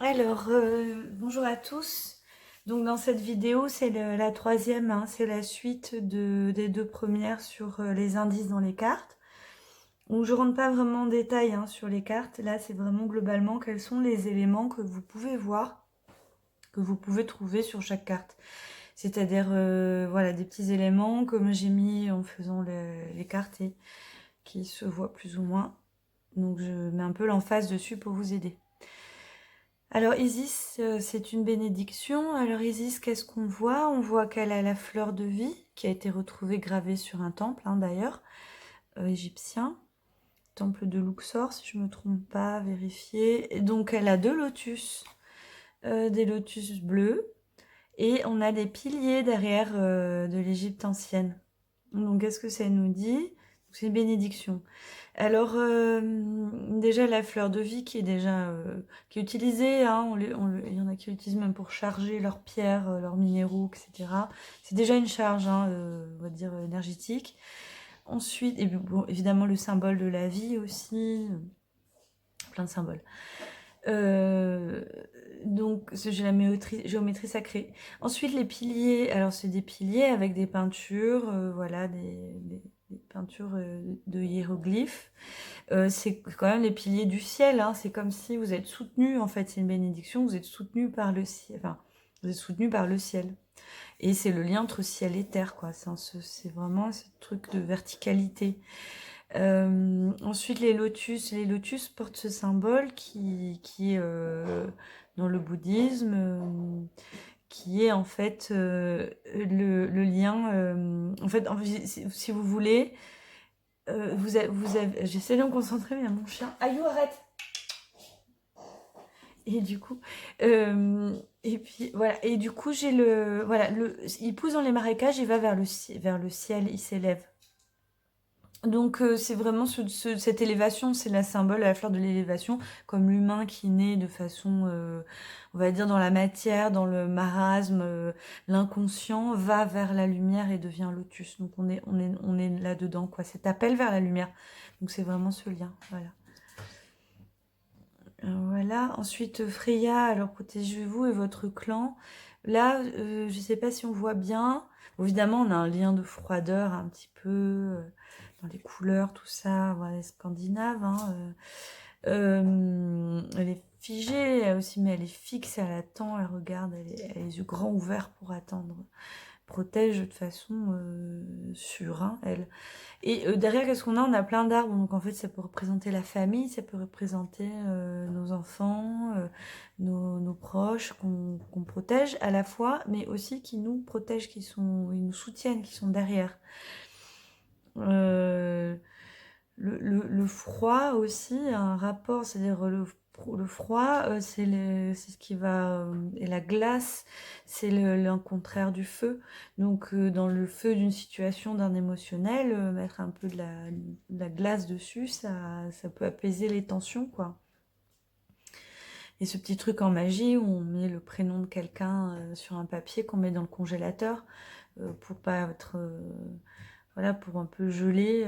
Alors, bonjour à tous. Donc dans cette vidéo, c'est la troisième, hein, c'est la suite des deux premières sur les indices dans les cartes. Donc je rentre pas vraiment en détail hein, sur les cartes. Là, c'est vraiment globalement quels sont les éléments que vous pouvez voir, que vous pouvez trouver sur chaque carte. C'est-à-dire, voilà, des petits éléments comme j'ai mis en faisant les cartes et qui se voient plus ou moins. Donc je mets un peu l'emphase dessus pour vous aider. Alors Isis, c'est une bénédiction. Alors Isis, qu'est-ce qu'on voit? On voit qu'elle a la fleur de vie qui a été retrouvée gravée sur un temple, hein, d'ailleurs, égyptien. Temple de Luxor, si je ne me trompe pas, vérifier. Et donc elle a deux lotus, des lotus bleus, et on a des piliers derrière de l'Égypte ancienne. Donc qu'est-ce que ça nous dit? C'est une bénédiction. Alors, déjà la fleur de vie qui est déjà qui est utilisée, hein, il y en a qui l'utilisent même pour charger leurs pierres, leurs minéraux, etc. C'est déjà une charge, hein, on va dire énergétique. Ensuite, et bon, évidemment le symbole de la vie aussi, plein de symboles. Euh, donc, c'est géométrie sacrée. Ensuite, les piliers, alors c'est des piliers avec des peintures, voilà, des peintures de hiéroglyphes. C'est quand même les piliers du ciel, hein. C'est comme si vous êtes soutenu, en fait, c'est une bénédiction, vous êtes soutenu par le ciel, enfin, vous êtes soutenu par le ciel. Et c'est le lien entre ciel et terre, quoi. C'est vraiment ce truc de verticalité. Ensuite, les lotus portent ce symbole qui est dans le bouddhisme, qui est en fait le lien. En fait, si vous voulez, j'essaie de me concentrer, mais il y a mon chien. Aïe, arrête! Et du coup, et puis voilà, et du coup, il pousse dans les marécages, il va vers le ciel, il s'élève. Donc c'est vraiment cette élévation, c'est la symbole, la fleur de l'élévation, comme l'humain qui naît de façon, on va dire, dans la matière, dans le marasme, l'inconscient va vers la lumière et devient lotus. Donc on est là-dedans, quoi. Cet appel vers la lumière. Donc c'est vraiment ce lien, voilà. Voilà. Ensuite, Freya, alors protégez-vous et votre clan. Là, je ne sais pas si on voit bien. Bon, évidemment, on a un lien de froideur un petit peu dans les couleurs, tout ça, voilà, scandinave. Hein, elle est figée aussi, mais elle est fixe, elle attend, elle regarde, elle a les yeux grands ouverts pour attendre. Protège de façon sûre, hein, elle. Et derrière, qu'est-ce qu'on a? On a plein d'arbres. Donc en fait, ça peut représenter la famille, ça peut représenter nos enfants, nos proches qu'on protège à la fois, mais aussi qui nous protègent, ils nous soutiennent, qui sont derrière. Euh, le froid aussi a un rapport, c'est-à-dire le froid, c'est ce qui va... et la glace, c'est le contraire du feu. Donc dans le feu d'une situation, d'un émotionnel, mettre un peu de la glace dessus, ça peut apaiser les tensions, quoi. Et ce petit truc en magie où on met le prénom de quelqu'un sur un papier qu'on met dans le congélateur pour pas être... voilà, pour un peu geler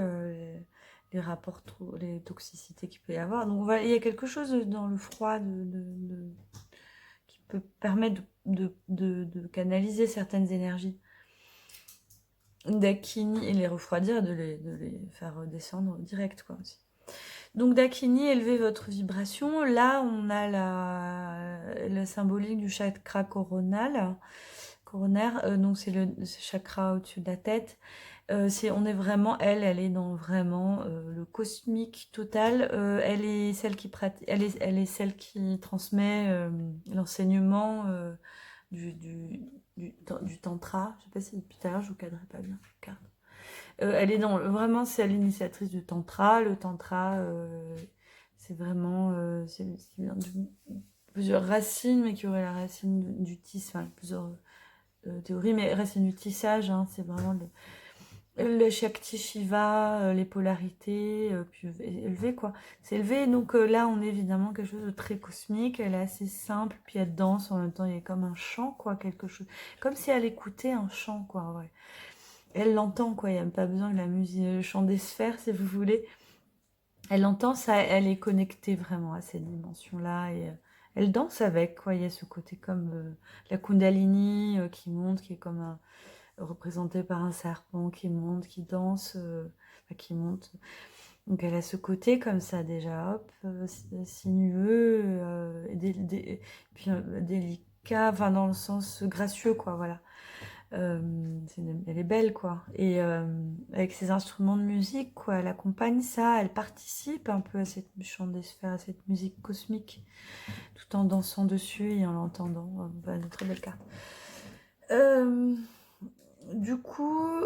les rapports, les toxicités qu'il peut y avoir. Donc voilà, il y a quelque chose dans le froid qui peut permettre de canaliser certaines énergies. Dakini et les refroidir, de les faire descendre direct, quoi, aussi. Donc Dakini, élevez votre vibration. Là, on a la symbolique du chakra coronaire, donc c'est le chakra au-dessus de la tête. On est vraiment, elle est dans vraiment le cosmique total. Elle est celle qui pratique, elle est celle qui transmet l'enseignement du tantra. Je sais pas si depuis tout à l'heure je vous cadrerai pas bien. Elle est dans vraiment, c'est l'initiatrice du tantra. Le tantra, c'est vraiment, c'est bien plusieurs racines, mais qui aurait la racine du tissage, enfin plusieurs théories, mais racine du tissage, hein, c'est vraiment le Shakti Shiva, les polarités, puis élevé quoi. C'est élevé, donc là on est évidemment quelque chose de très cosmique, elle est assez simple, puis elle danse en même temps, il y a comme un chant quoi, quelque chose, comme si elle écoutait un chant quoi, ouais. Elle l'entend quoi, il n'y a même pas besoin de la musique, le chant des sphères si vous voulez. Elle entend ça, elle est connectée vraiment à cette dimension-là et elle danse avec, quoi. Il y a ce côté comme la Kundalini qui monte, qui est comme représenté par un serpent qui monte, qui danse, enfin, qui monte. Donc elle a ce côté comme ça déjà, hop, sinueux, puis délicat, enfin dans le sens gracieux, quoi, voilà. Elle est belle, quoi. Et avec ses instruments de musique, quoi, elle accompagne ça, elle participe un peu à cette chant des sphères, à cette musique cosmique, tout en dansant dessus et en l'entendant. Une très belle carte. Du coup,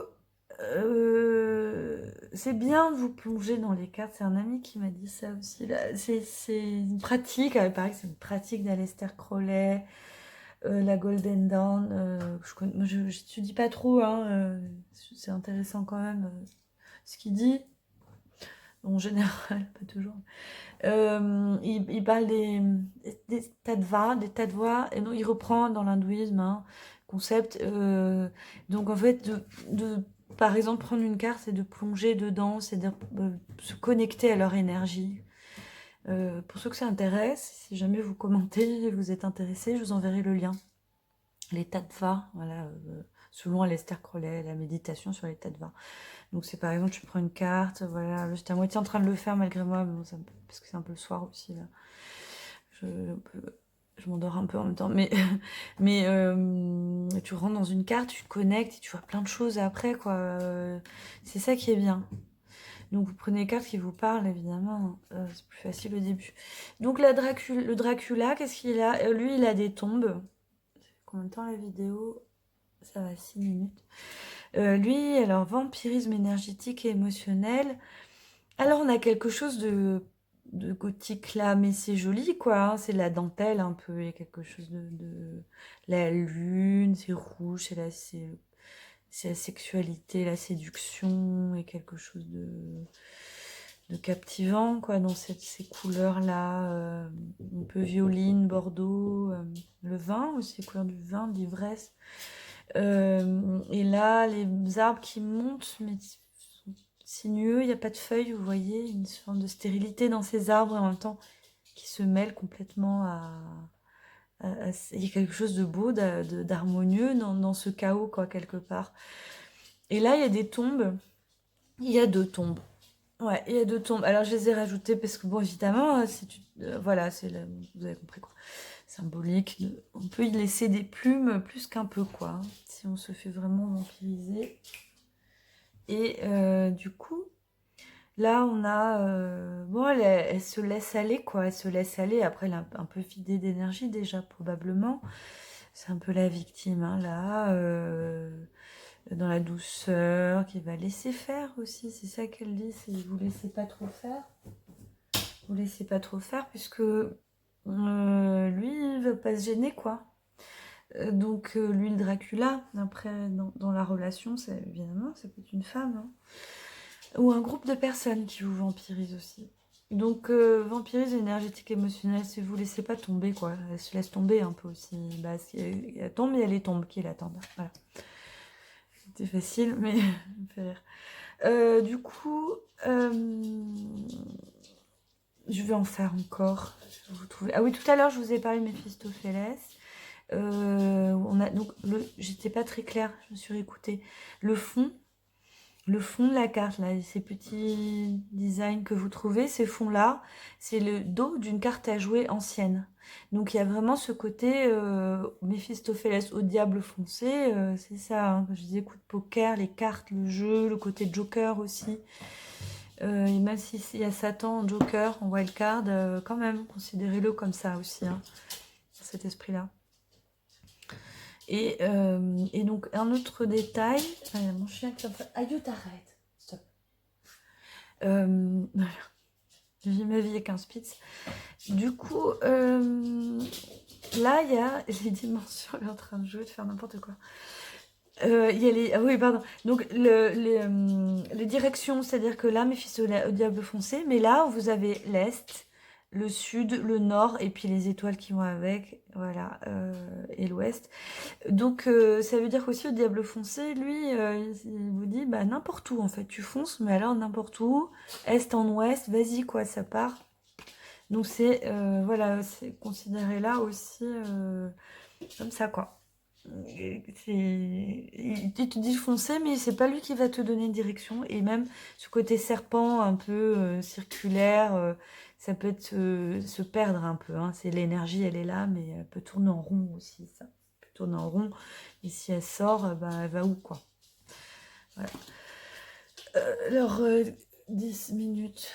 c'est bien de vous plonger dans les cartes. C'est un ami qui m'a dit ça aussi. C'est une pratique, il paraît que c'est une pratique d'Aleister Crowley, la Golden Dawn. Moi, je n'étudie pas trop, hein, c'est intéressant quand même ce qu'il dit. En général, pas toujours. Il parle des tattvas, et donc il reprend dans l'hindouisme un concept. Donc en fait, par exemple, prendre une carte et de plonger dedans, c'est-à-dire se connecter à leur énergie. Pour ceux que ça intéresse, si jamais vous commentez et vous êtes intéressé, je vous enverrai le lien. Les tattvas, voilà, selon Aleister Crowley, la méditation sur les tattvas. Donc c'est par exemple, tu prends une carte, voilà, j'étais à moitié en train de le faire malgré moi, mais bon, parce que c'est un peu le soir aussi, là. Je m'endors un peu en même temps, mais tu rentres dans une carte, tu te connectes, et tu vois plein de choses après, quoi. C'est ça qui est bien. Donc vous prenez les cartes qui vous parlent, évidemment, c'est plus facile au début. Donc le Dracula, qu'est-ce qu'il a? Lui, il a des tombes. Combien de temps la vidéo? Ça va, 6 minutes. Lui, alors, vampirisme énergétique et émotionnel. Alors, on a quelque chose de gothique là, mais c'est joli, quoi. Hein. C'est la dentelle un peu. Il y a quelque chose de la lune, c'est rouge, c'est la sexualité, la séduction, et quelque chose de captivant, quoi, dans ces couleurs-là. Un peu violine, bordeaux, le vin aussi, couleur du vin, d'ivresse. Et là, les arbres qui montent, mais sinueux, il n'y a pas de feuilles, vous voyez, une forme de stérilité dans ces arbres, et en même temps qui se mêlent complètement il y a quelque chose de beau, d'harmonieux dans ce chaos, quoi, quelque part. Et là, il y a des tombes. Il y a 2 tombes. Ouais, il y a 2 tombes. Alors, je les ai rajoutées parce que, bon, évidemment, voilà, vous avez compris, quoi. Symbolique. On peut y laisser des plumes plus qu'un peu, quoi, hein, si on se fait vraiment vampiriser. Et du coup, là, on a... bon, elle se laisse aller, quoi. Elle se laisse aller. Après, elle est un peu vidée d'énergie, déjà, probablement. C'est un peu la victime, hein, là. Dans la douceur, qui va laisser faire aussi. C'est ça qu'elle dit, c'est vous laissez pas trop faire. Vous laissez pas trop faire, puisque lui, il veut pas se gêner, quoi. Donc, lui, le Dracula, après, dans la relation, évidemment, ça peut être une femme, hein. Ou un groupe de personnes qui vous vampirisent aussi. Donc, vampirise énergétique émotionnelle, si vous laissez pas tomber, quoi. Elle se laisse tomber un peu aussi. Bah, si elle tombe, il y a les tombes qui l'attendent. Voilà. C'était facile, mais ça me fait rire. Du coup, je vais en faire encore. Je vais vous trouver. Ah oui, tout à l'heure, je vous ai parlé de Méphistophélès. Donc, j'étais pas très claire, je me suis réécoutée. Le fond de la carte, là, ces petits designs que vous trouvez, ces fonds-là, c'est le dos d'une carte à jouer ancienne. Donc il y a vraiment ce côté Méphistophélès au diable foncé, c'est ça, hein, quand je disais coup de poker, les cartes, le jeu, le côté Joker aussi. Et même s'il y a Satan en Joker, en wildcard, quand même, considérez-le comme ça aussi, hein, dans cet esprit-là. Et donc, un autre détail. Mon chien qui est en train. Aïe, t'arrête. Stop. Voilà. Je vis ma vie avec un Spitz. Du coup, là, il y a les dimensions. Elle est en train de jouer, de faire n'importe quoi. Il y a les. Ah oui, pardon. Donc, les directions, c'est-à-dire que là, Méphisto au diable foncé, mais là, vous avez l'Est, le Sud, le Nord, et puis les étoiles qui vont avec, voilà, et l'Ouest. Donc, ça veut dire qu'aussi, au diable foncé, lui, il vous dit, bah, n'importe où, en fait, tu fonces, mais alors n'importe où, Est en Ouest, vas-y, quoi, ça part. Donc c'est voilà, c'est considéré là aussi comme ça quoi. Il te dit foncer, mais c'est pas lui qui va te donner une direction. Et même ce côté serpent un peu circulaire, ça peut être se perdre un peu. Hein. C'est l'énergie, elle est là, mais elle peut tourner en rond aussi. Ça peut tourner en rond. Et si elle sort, bah, elle va où quoi. Voilà. Alors, 10 minutes.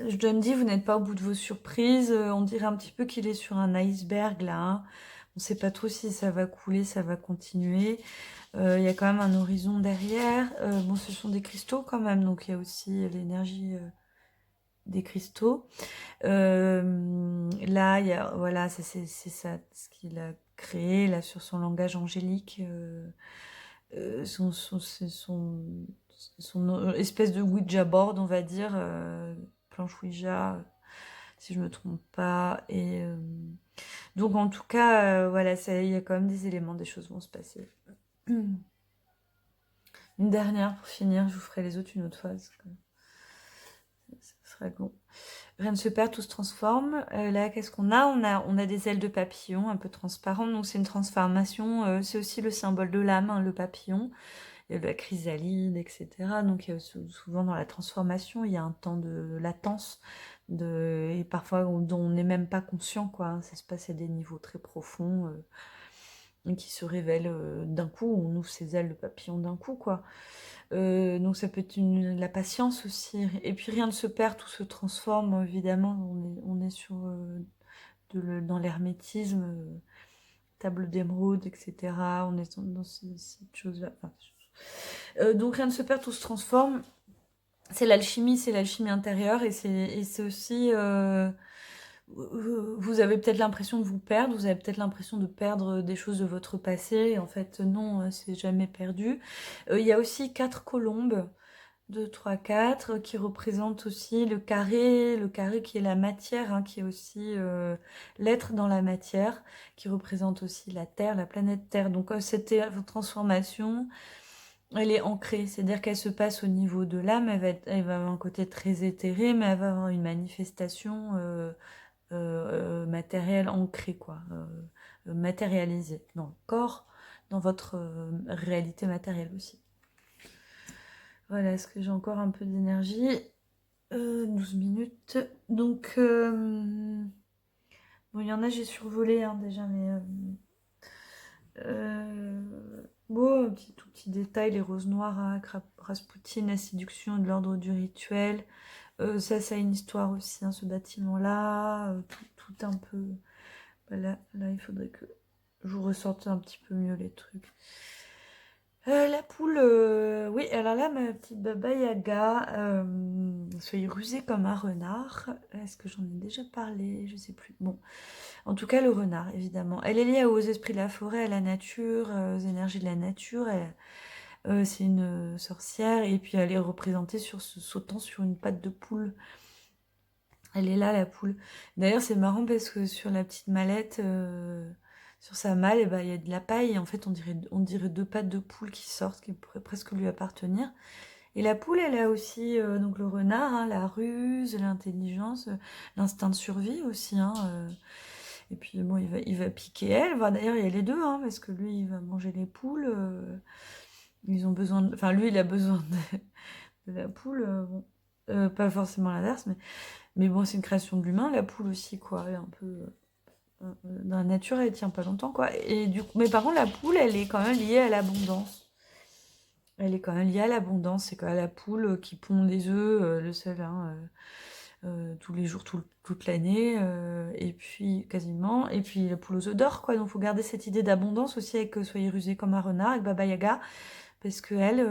John dit, vous n'êtes pas au bout de vos surprises. On dirait un petit peu qu'il est sur un iceberg là. Hein. On ne sait pas trop si ça va couler, ça va continuer. Il y a quand même un horizon derrière. Bon, ce sont des cristaux quand même, donc il y a aussi l'énergie des cristaux. Là, il y a, voilà, c'est ça ce qu'il a créé là sur son langage angélique. Son espèce de Ouija board, on va dire, planche Ouija, si je me trompe pas. Et donc en tout cas, voilà, il y a quand même des éléments, des choses vont se passer. Une dernière pour finir, je vous ferai les autres une autre fois, parce que ça sera long. Rien ne se perd, tout se transforme. Là, qu'est-ce qu'on a, on a des ailes de papillon un peu transparentes, donc c'est une transformation. C'est aussi le symbole de l'âme, hein, le papillon. Il y a de la chrysalide, etc. Donc souvent dans la transformation, il y a un temps de latence, et parfois dont on n'est même pas conscient, quoi. Hein. Ça se passe à des niveaux très profonds qui se révèlent d'un coup. On ouvre ses ailes de papillon d'un coup, quoi. Donc ça peut être la patience aussi. Et puis rien ne se perd, tout se transforme, évidemment. On est sur dans l'hermétisme, table d'émeraude, etc. On est dans cette chose-là. Enfin, donc rien ne se perd, tout se transforme. C'est l'alchimie intérieure et c'est aussi... vous avez peut-être l'impression de vous perdre, vous avez peut-être l'impression de perdre des choses de votre passé. Et en fait, non, c'est jamais perdu. Il y a aussi 4 colombes, 2, 3, 4, qui représentent aussi le carré qui est la matière, hein, qui est aussi l'être dans la matière, qui représente aussi la Terre, la planète Terre. Donc cette transformation, elle est ancrée, c'est-à-dire qu'elle se passe au niveau de l'âme, elle va avoir un côté très éthéré, mais elle va avoir une manifestation matérielle ancrée, quoi, matérialisée dans le corps, dans votre réalité matérielle aussi. Voilà, est-ce que j'ai encore un peu d'énergie 12 minutes. Donc, bon, il y en a, j'ai survolé hein, déjà, mais... bon, tout petit détail, les roses noires, hein, Rasputin, la séduction de l'ordre du rituel. Ça a une histoire aussi, hein, ce bâtiment-là. Tout un peu... Là, il faudrait que je vous ressorte un petit peu mieux les trucs. La poule, oui, alors là, ma petite Baba Yaga, soyez rusée comme un renard. Est-ce que j'en ai déjà parlé? Je sais plus. Bon, en tout cas, le renard, évidemment. Elle est liée aux esprits de la forêt, à la nature, aux énergies de la nature. C'est une sorcière, et puis elle est représentée sautant sur une patte de poule. Elle est là, la poule. D'ailleurs, c'est marrant parce que sur la petite mallette... sur sa malle, eh ben, il y a de la paille et en fait on dirait 2 pattes de poule qui sortent, qui pourraient presque lui appartenir. Et la poule, elle a aussi donc le renard, hein, la ruse, l'intelligence, l'instinct de survie aussi. Hein, et puis bon, il va piquer elle. Enfin, d'ailleurs, il y a les deux, hein, parce que lui, il va manger les poules. Ils ont besoin enfin, lui, il a besoin de la poule. Bon. Pas forcément l'inverse, mais bon, c'est une création de l'humain, la poule aussi, quoi. Elle est un peu... dans la nature, elle tient pas longtemps, quoi. Et du coup, mais par contre, la poule, elle est quand même liée à l'abondance. Elle est quand même liée à l'abondance. C'est quand même la poule qui pond des œufs, le seul, hein, tous les jours, toute l'année, et puis quasiment. Et puis la poule aux œufs d'or, quoi. Donc, faut garder cette idée d'abondance aussi avec Soyez rusé comme un renard, avec Baba Yaga, parce que elle,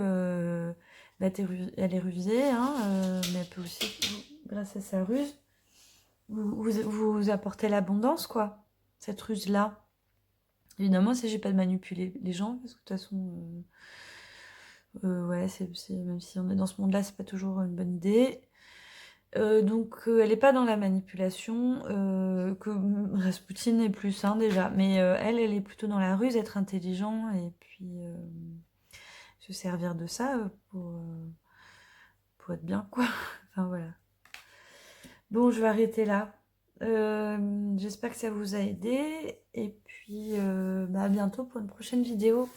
bah, elle est rusée, hein, mais elle peut aussi, grâce à sa ruse, vous apporter l'abondance, quoi. Cette ruse-là. Évidemment, il ne s'agit pas de manipuler les gens, parce que de toute façon, ouais, même si on est dans ce monde-là, c'est pas toujours une bonne idée. Donc, elle n'est pas dans la manipulation, que Rasputin est plus, hein, déjà. Mais elle est plutôt dans la ruse, être intelligent, et puis se servir de ça pour être bien, quoi. Enfin, voilà. Bon, je vais arrêter là. J'espère que ça vous a aidé. Et puis, à bientôt pour une prochaine vidéo.